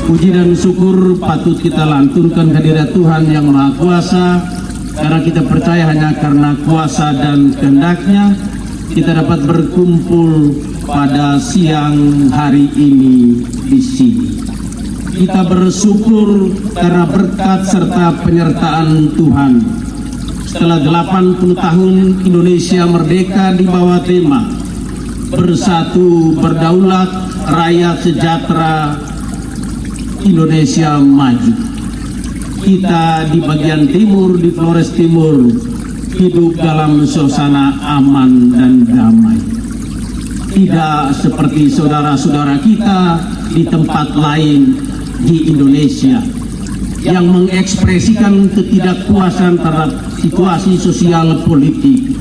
Puji dan syukur patut kita lantunkan kehadirat Tuhan yang Maha Kuasa, karena kita percaya hanya karena kuasa dan kehendak-Nya kita dapat berkumpul pada siang hari ini di sini. Kita bersyukur karena berkat serta penyertaan Tuhan. Setelah 80 tahun Indonesia merdeka di bawah tema Bersatu Berdaulat, Rakyat Sejahtera, Indonesia Maju. Kita di bagian timur, di Flores Timur, hidup dalam suasana aman dan damai. Tidak seperti saudara-saudara kita di tempat lain di Indonesia yang mengekspresikan ketidakpuasan terhadap situasi sosial politik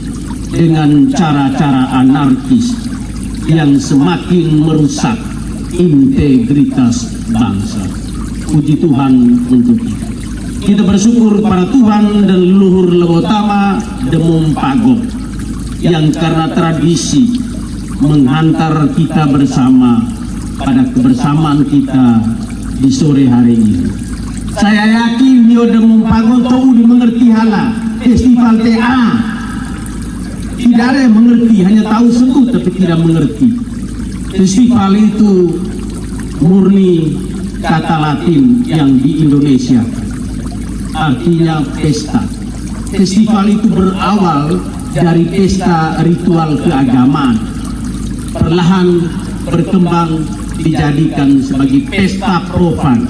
dengan cara-cara anarkis yang semakin merusak integritas bangsa. Puji Tuhan untuk itu. Kita bersyukur kepada Tuhan dan leluhur Lewotama Demung Pagong yang karena tradisi menghantar kita bersama pada kebersamaan kita di sore hari ini. Saya yakin Nio Demung Pagong tahu dimengerti hala festival TA. Tidak ada yang mengerti, hanya tahu sebut tapi tidak mengerti. Festival itu murni kata Latin yang di Indonesia, artinya pesta. Festival itu berawal dari pesta ritual keagamaan, perlahan berkembang dijadikan sebagai pesta profan.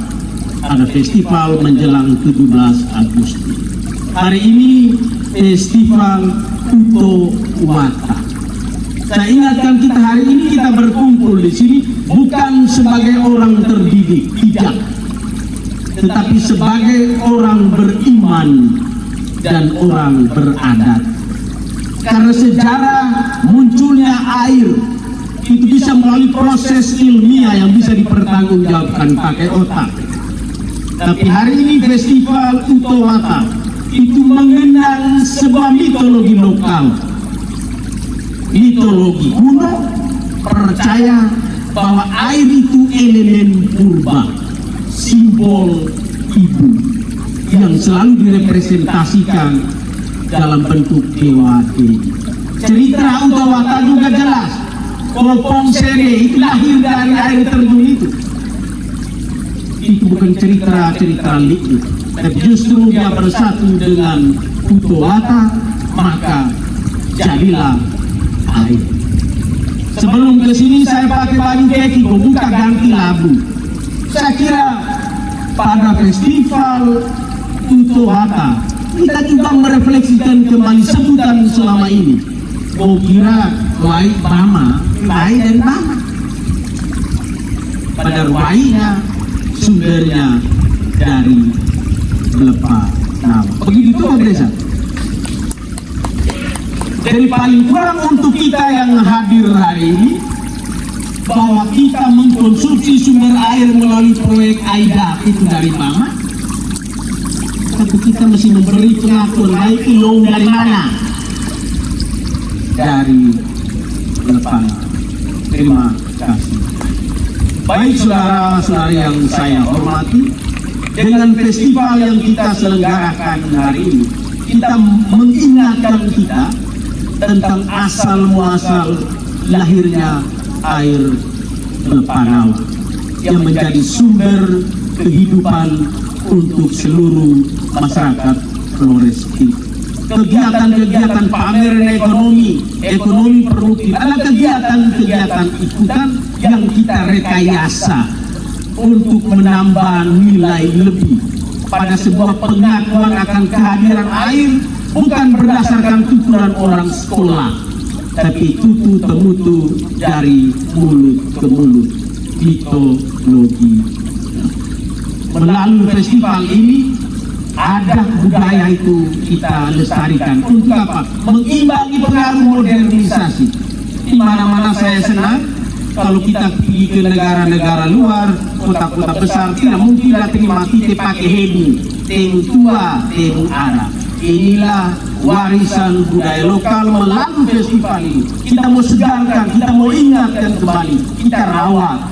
Ada festival menjelang 17 Agustus. Hari ini festival Uto Wata. Saya ingatkan kita hari ini kita berkumpul di sini bukan sebagai orang terdidik, tidak, tetapi sebagai orang beriman dan orang beradat. Karena sejarah munculnya air itu bisa melalui proses ilmiah yang bisa dipertanggungjawabkan pakai otak. Tapi hari ini festival Uto Wata itu mengenang sebuah mitologi lokal. Mitologi kuno percaya bahwa air itu elemen purba, simbol ibu yang selalu direpresentasikan dalam bentuk dewa-dewi. Cerita Utawata juga jelas. Kopong Sere itu lahir dari air terjun itu. Itu bukan cerita-cerita likit, tapi justru dia bersatu dengan Utawata, maka jadilah air. Sebelum ke sini saya pakai baju keki, buka ganti labu. Saya kira pada festival Utawata kita juga merefleksikan kembali sebutan selama ini. Oh kira Wai Bama, Wai dan Bama. Pada Wainya sumbernya dari Belepa Nawa. Begitu Pak Desa. Jadi paling kurang untuk kita yang hadir hari ini, bahwa kita mengkonsumsi sumber air melalui proyek AIDA itu dari Bama, tapi kita mesti memberi pengakuan baik ilmu dari mana? Dari Belepa. Terima kasih. Baik saudara-saudari yang saya hormati, dengan festival yang kita selenggarakan hari ini, kita mengingatkan kita tentang asal muasal lahirnya air Belepa Nawa yang menjadi sumber kehidupan untuk seluruh masyarakat Flores Timur. Kegiatan-kegiatan pameran ekonomi produktif adalah kegiatan-kegiatan ikutan yang kita rekayasa untuk menambah nilai lebih pada sebuah pengakuan akan kehadiran air, bukan berdasarkan tuturan orang sekolah, tapi tutu temutu dari mulut ke mulut. Mitologi. Melalui festival ini ada budaya itu kita lestarikan. Untuk apa? Mengimbangi pengaruh modernisasi. Di mana-mana saya senang kalau kita pergi ke negara-negara luar, kota-kota besar, tidak mungkin terima kita pakai hebu, temu tua, temu Arab. Inilah warisan budaya lokal melalui festival ini. Kita mau segarkan, kita mau ingatkan kembali, kita rawat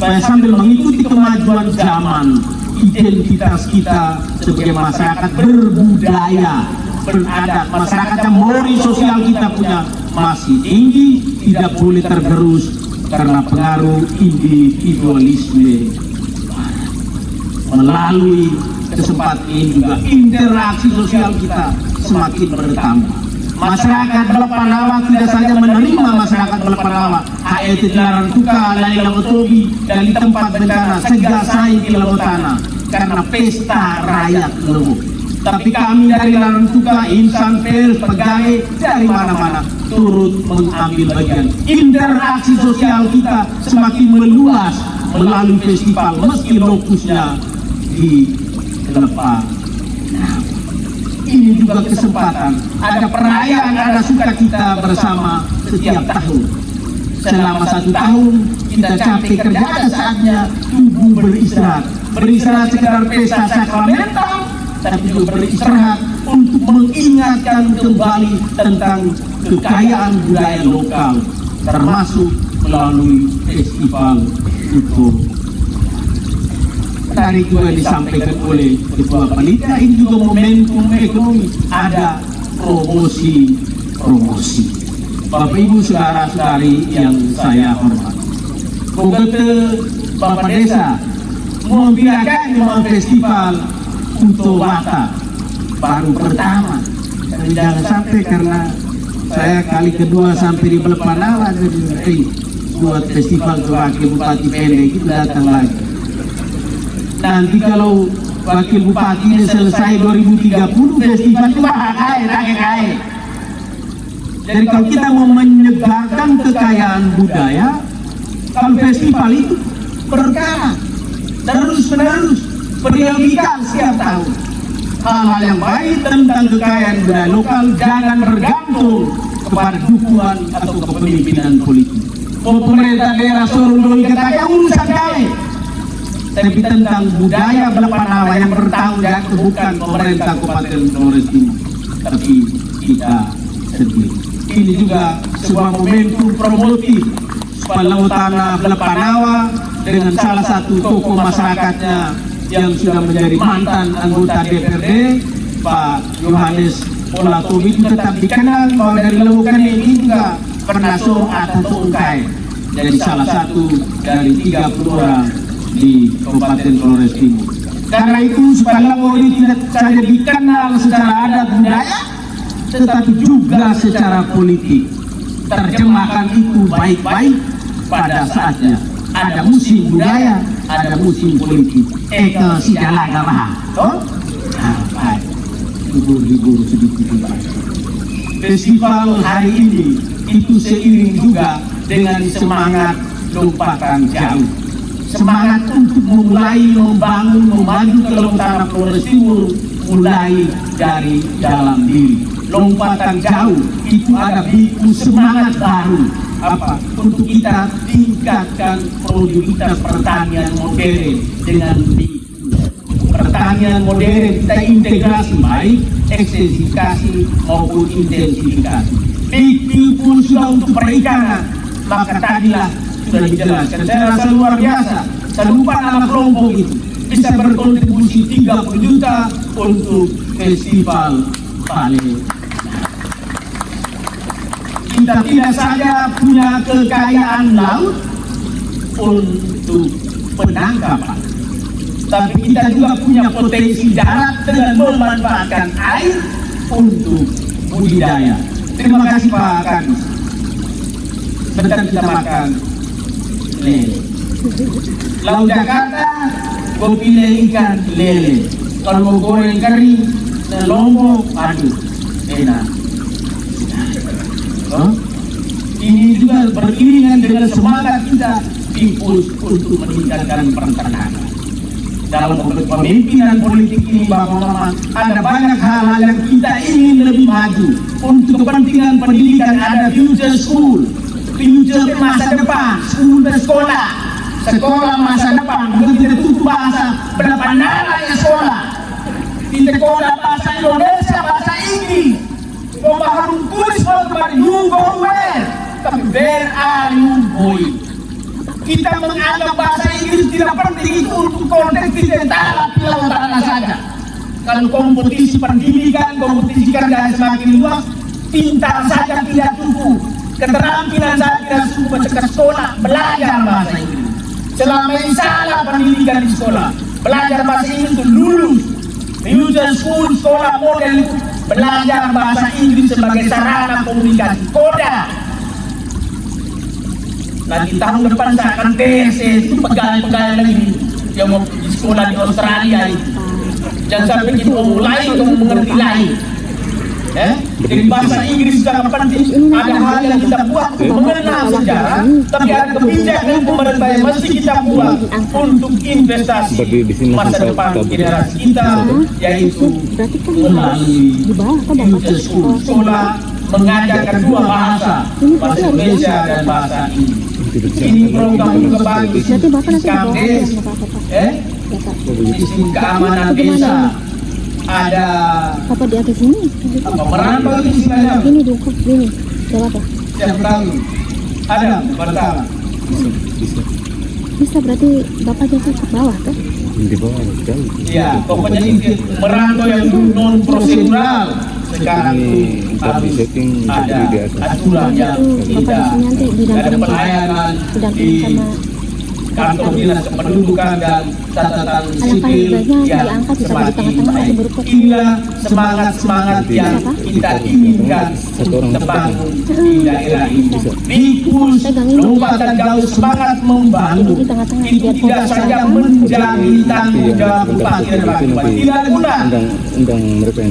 supaya sambil mengikuti kemajuan zaman, identitas kita sebagai masyarakat berbudaya, beradab, masyarakat yang mori sosial kita punya masih tinggi, tidak boleh tergerus karena pengaruh individualisme. Melalui kesempatan ini juga interaksi sosial kita semakin bertambah. Masyarakat Belepanawa tidak saja menerima masyarakat Belepanawa HET dilarang tuka lain otobi dari tempat bencana segasai di Lembutana karena pesta rakyat Lembut. Tapi kami dari larang tuka, insan pers, pegawai dari mana-mana turut mengambil bagian. Interaksi sosial kita semakin meluas melalui festival meski lokusnya di Belepanawa. Ini juga kesempatan, ada perayaan, ada sukacita bersama setiap tahun. Selama 1 tahun kita capek kerja, ada saatnya tubuh beristirahat. Beristirahat sekedar pesta sakramental, tapi juga beristirahat untuk mengingatkan kembali tentang kekayaan budaya lokal, termasuk melalui festival itu. Tadi juga disampaikan oleh Ketua Panitia, ini juga momentum ekonomi, ada promosi. Bapak Ibu saudara-saudari yang saya hormati, Bogete Bapak Desa membiarkan festival untuk Wata baru pertama, dan jangan sampai karena saya kali kedua sampai di Belepanawa jadi buat festival ke Wakil Bupati Pendek itu datang lagi. Nanti kalau Wakil Bupati ini selesai 2030, festival itu kaya. Jadi kalau kita mau menyegarkan kekayaan budaya, kalau festival itu berkala, terus-menerus, periodikan setiap tahun. Hal-hal yang baik tentang kekayaan budaya lokal jangan bergantung kepada dukungan atau kepemimpinan politik. Pemerintah daerah Sorong Doi katakan urusan kami. Tapi tentang budaya Belepanawa yang bertanggung jawab bukan pemerintah Kabupaten Flores Timur, tapi kita sendiri. Ini juga sebuah momentum promotif Lautana Belepanawa dengan salah satu tokoh masyarakatnya yang sudah menjadi mantan anggota DPRD, Pak Yohanes Olatobi, itu tetap dikenal bahwa dari Leukan ini juga pernah atau Ungkai, jadi salah satu dari 30 orang di Kabupaten Flores Timur. Karena itu supaya ini tidak saja dikenal secara adat budaya, tetapi juga secara politik. Terjemahkan itu baik-baik pada saatnya. Ada musim budaya, ada musim politik. Eka segala agama. Baik. Libur sedikit. Festival hari ini itu seiring juga dengan semangat lompatan jauh. Semangat untuk memulai membangun, memaju ke Lembutana Flores Timur mulai dari dalam diri. Lompatan jauh itu ada biku semangat baru untuk kita tingkatkan produktivitas pertanian modern dengan pertanian modern kita integrasi baik ekstensifikasi maupun intensifikasi. Biku pun sudah untuk perikanan, maka tadilah sudah dijelaskan. Saya rasa luar biasa. Saya lupa nama kelompok itu bisa berkontribusi 30 juta untuk festival Pale. Kita tidak saja punya kekayaan laut untuk penangkapan, tapi kita juga punya potensi darat dengan memanfaatkan air untuk budidaya. Terima kasih Pak Kadus. Sebentar kita makan lele. Laut Jakarta, gue pilih ikan lele. Kalau mau goreng kering, Lombok, aduh, enak. Ini juga beriringan dengan semangat kita impuls untuk meningkatkan perencanaan. Dalam pemimpinan politik ini Bapak ada banyak hal-hal yang kita ingin lebih maju. Untuk kepentingan pendidikan ada future school, future masa depan, sekolah, sekolah masa depan. Bukan tidak tutup bahasa Belepanawa ya sekolah. Di sekolah bahasa Indonesia, bahasa Inggris. Pemahaman kulis kembali, you go where? Tapi where are you going? kita menganggap bahasa Inggris tidak penting itu untuk konteks kita di laut tanah saja. Kalau kompetisi pendidikan, kompetisi kerjaan semakin luas, pintar saja tidak cukup, keterampilan saja tidak cukup ke sekolah belajar bahasa Inggris. Selama ini salah pendidikan di sekolah, belajar bahasa Inggris itu lulus. User school, sekolah model itu belajar bahasa Inggris sebagai sarana komunikasi koda. Nanti tahun depan saya akan tes itu pegawai-pegawai lagi yang mau di sekolah di Australia itu. Jangan sampai kita mulai kamu mengerti lain. Jadi bahasa Inggris sangat penting. Ada hal yang kita buat mengenal sejarah, tapi ada kebijakan pemerintah yang mesti kita buat untuk investasi masa depan generasi kita, yaitu melalui sekolah mengajarkan dua bahasa Indonesia dan bahasa Inggris. Ini program juga bagus. KMDes, sistem keamanan desa. Ada apa di atas sini? Apa merantau di sini ada? Ini dukung ini. Siapa? Siapa tahu? Ada pertama. Bisa berarti bapak jatuh ke bawah tuh? Di bawah sekali. Iya, pokoknya ini merantau yang non prosedural. Sekarang harus ada aturan yang tidak ada pelayanan di kantor dinas kependudukan dan catatan sipil yang semakin baik. Inilah semangat yang kita inginkan terbangun di daerah ini. Bikus Kabupaten Gaus semangat membangun. Itu tidak saja menjadi tanggung jawab bupati dan wakil bupati. Tidak guna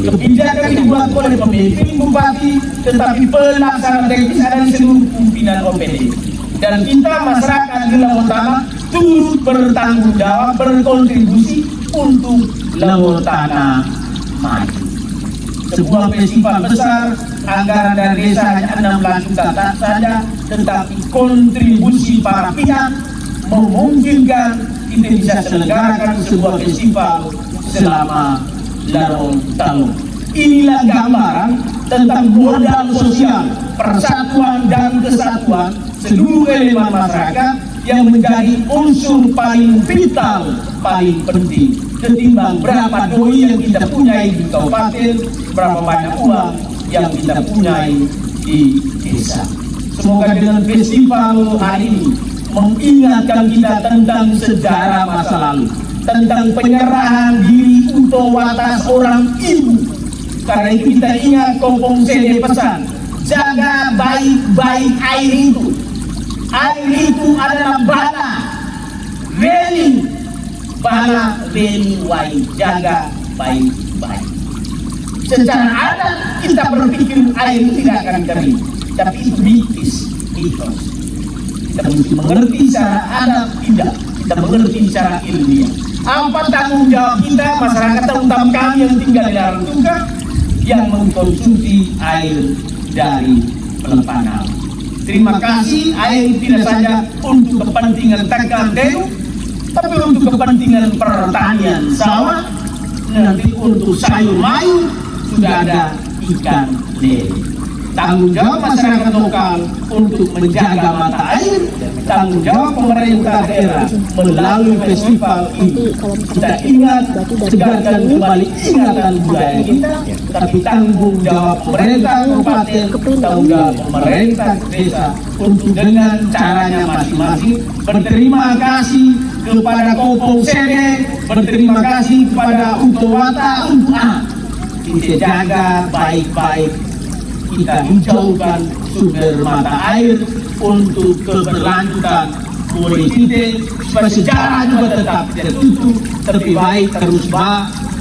kebijakan dibuat oleh pemimpin bupati, tetapi pelaksanaan teknis ada di seluruh pimpinan OPD. Dan kita masyarakat di Laut Tanah turut bertanggung jawab, berkontribusi untuk Laut Tanah maju. Sebuah festival besar, anggaran dari desa hanya 16 juta saja, tetapi kontribusi para pihak memungkinkan kita bisa selenggarakan sebuah festival selama 8 tahun. Inilah gambaran tentang modal sosial, persatuan dan kesatuan seluruh elemen masyarakat yang menjadi unsur paling vital, paling penting ketimbang berapa doi yang kita punyai di kabupaten, berapa banyak uang yang kita punyai di desa. Semoga dengan festival hari ini mengingatkan kita tentang sejarah masa lalu, tentang penyerahan diri utowata seorang ibu. Karena itu kita ingat Kompong Sede pesan, jaga baik-baik air itu. Air itu adalah bala, beni wai, jaga baik-baik. Secara adat kita berpikir air tidak akan kering, tapi itu mitos. Kita mesti mengerti secara adat, tidak. Kita mengerti secara ilmiah. Apa tanggung jawab kita, masyarakat terutama kami yang tinggal di dalam Tunggal, yang mengkonsumsi air dari Pelepanau. Terima kasih, air tidak saja untuk kepentingan tegal delu, tapi untuk kepentingan pertanian sawah, nanti untuk sayur mayur sudah ada ikan lele. Tanggung jawab masyarakat lokal untuk menjaga mata air, tanggung jawab pemerintah daerah melalui festival ini. Kita ingat, segarkan kembali ingatan budaya kita, tapi tanggung jawab pemerintah kabupaten, tanggung jawab pemerintah desa untuk dengan caranya masing-masing. Berterima kasih kepada Kompong Sede, berterima kasih kepada Utowata untuk kita jaga baik-baik. Kita hijaukan sumber mata air untuk keberlanjutan budaya kita, supaya sejarah juga tetap tertutup, tapi baik terus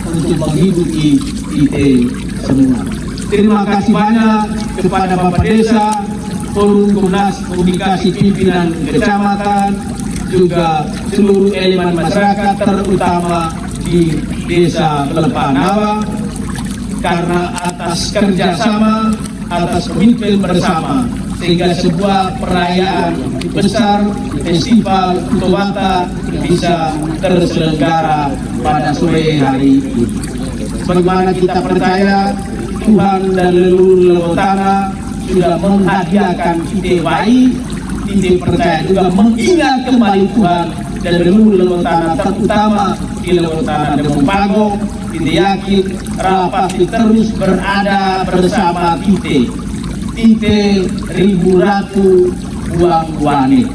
untuk menghidupi kita semua. Terima kasih banyak kepada Bapak Desa, Forum Komunikasi Pimpinan Kecamatan, juga seluruh elemen masyarakat, terutama di Desa Pelepanau, karena atas kerjasama, atas komitmen bersama, sehingga sebuah perayaan besar festival Utowata bisa terselenggara pada sore hari ini. Bagaimana kita percaya Tuhan dan leluhur Laut Tanah sudah menghadiahkan kita baik kita percaya juga mengingat kembali Tuhan dan leluhur tanah terutama di leluhur tanah Demungpago. Kita yakin pasti terus berada bersama kita. Kita ribu ratu buang wanit.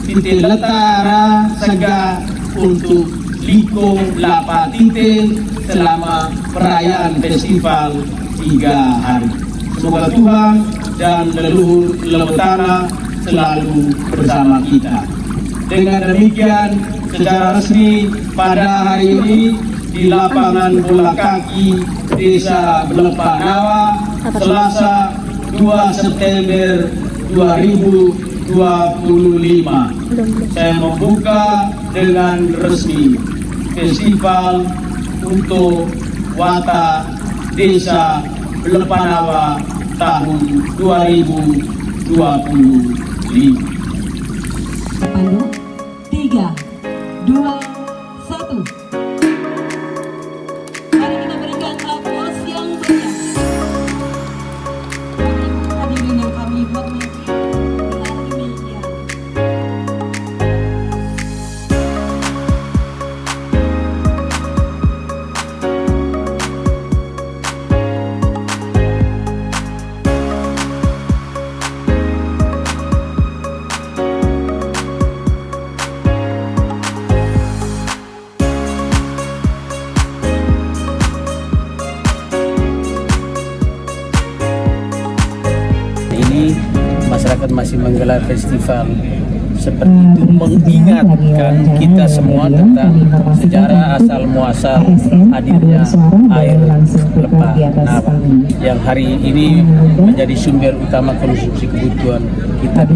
Kita letara sega untuk liko lapa tite selama perayaan festival 3 hari. Semoga Tuhan dan leluhur tanah selalu bersama kita. Dengan demikian, secara resmi pada hari ini di lapangan bola kaki Desa Belepanawa, Selasa 2 September 2025. Saya membuka dengan resmi festival untuk Wata Desa Belepanawa tahun 2025. Pandu 3, 2, 1. Mari kita berikan aplaus yang meriah. Hadirin yang kami hormati, dengan demikian masyarakat masih menggelar festival seperti itu mengingatkan kita semua tentang sejarah asal muasal hadirnya air Lepanawa yang hari ini menjadi sumber utama konsumsi kebutuhan kita di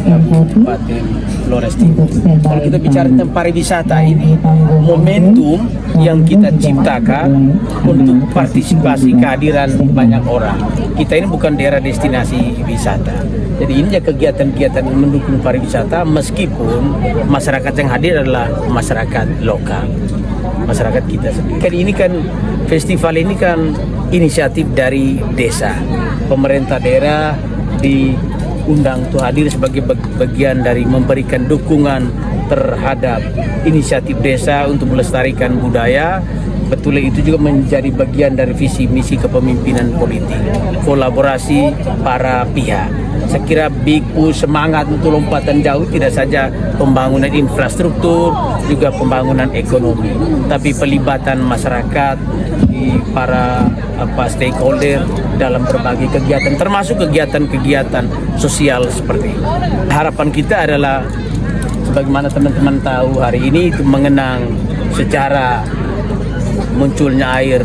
Kabupaten Flores Timur. Kalau kita bicara tentang pariwisata ini, momentum yang kita ciptakan untuk partisipasi kehadiran banyak orang. Kita ini bukan daerah destinasi wisata. Jadi ini ya kegiatan-kegiatan yang mendukung pariwisata meskipun masyarakat yang hadir adalah masyarakat lokal, masyarakat kita sendiri. Kan ini kan festival ini kan inisiatif dari desa, pemerintah daerah diundang untuk hadir sebagai bagian dari memberikan dukungan terhadap inisiatif desa untuk melestarikan budaya. Betul itu juga menjadi bagian dari visi misi kepemimpinan politik, kolaborasi para pihak. Saya kira Biku semangat untuk lompatan jauh tidak saja pembangunan infrastruktur, juga pembangunan ekonomi, tapi pelibatan masyarakat di para stakeholder dalam berbagai kegiatan, termasuk kegiatan-kegiatan sosial seperti ini. Harapan kita adalah sebagaimana teman-teman tahu hari ini itu mengenang secara munculnya air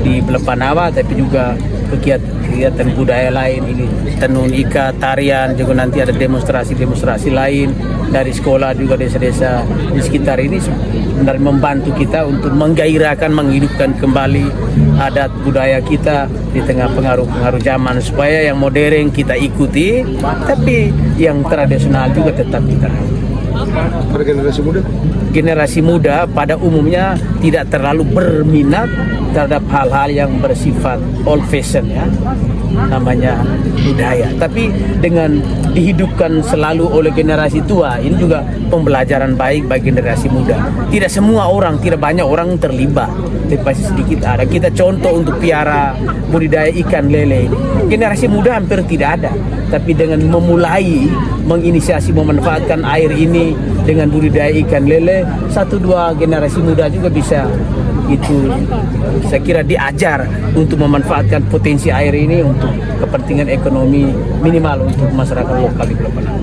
di Belepanawa, tapi juga kegiatan budaya lain ini, tenun ikat, tarian, juga nanti ada demonstrasi lain dari sekolah juga desa-desa di sekitar ini sebenarnya membantu kita untuk menggairahkan, menghidupkan kembali adat budaya kita di tengah pengaruh-pengaruh zaman, supaya yang modern kita ikuti tapi yang tradisional juga tetap kita rawat. Pada generasi muda pada umumnya tidak terlalu berminat terhadap hal-hal yang bersifat old fashion, ya, namanya budaya, tapi dengan dihidupkan selalu oleh generasi tua, ini juga pembelajaran baik bagi generasi muda. Tidak semua orang, tidak banyak orang terlibat, tapi pasti sedikit ada. Kita contoh untuk piara budidaya ikan lele ini, generasi muda hampir tidak ada, tapi dengan memulai menginisiasi memanfaatkan air ini dengan budidaya ikan lele, 1-2 generasi muda juga bisa itu, saya kira diajar untuk memanfaatkan potensi air ini untuk kepentingan ekonomi minimal untuk masyarakat lokal di Belepanawa.